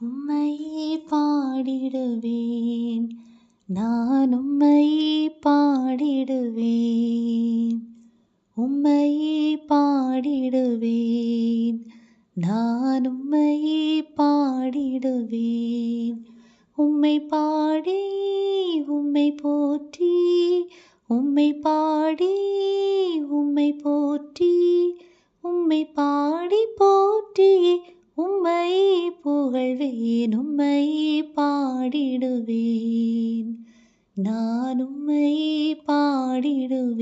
உம்மையே பாடிடுவேன், நான் உம்மையே பாடிடுவேன். உம்மையே பாடிடுவேன், நான் உம்மையே பாடிடுவேன். உம்மை பாடி உம்மை போற்றி, உம்மை பாடி உம்மை போற்றி, உம்மை பாடி போற்றி உம்மை புகழ்வேன். உம்மை பாடிடுவேன், நான் உம்மை பாடிடுவேன்.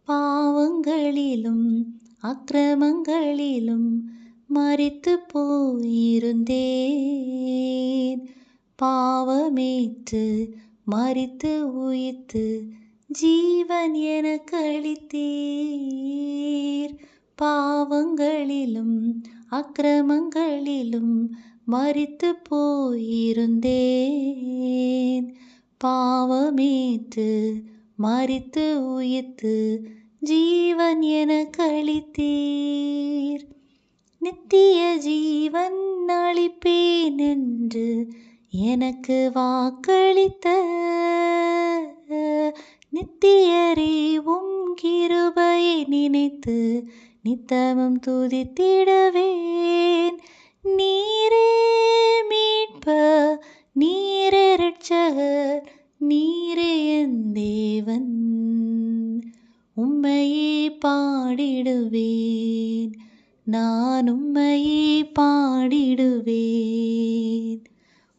பாவங்களிலும் அக்கிரமங்களிலும் மரித்து போயிருந்தேன். பாவமேற்று மரித்து உயிர்த்து ஜீவன் எனக்கு அளித்தீர். பாவங்களிலும் அக்கிரமங்களிலும் மரித்து போயிருந்தேன். பாவமேற்று மரித்து உயிர்த்து ஜீவன் எனக்கு அளித்தீர். நித்திய ஜீவன் அளிப்பேன் என்று எனக்கு வாக்களித்த நித்தியரே உம் கிருபையை நினைத்து நித்தமும் துதித்திடுவேன். நீரே மீட்பர், நீரே இரட்சகர், நீரே என் தேவன். உம்மையே பாடிடுவேன், நான் உம்மையே பாடிடுவேன்.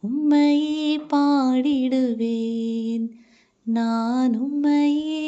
உம்மையே பாடிடுவேன், நான் உம்மையே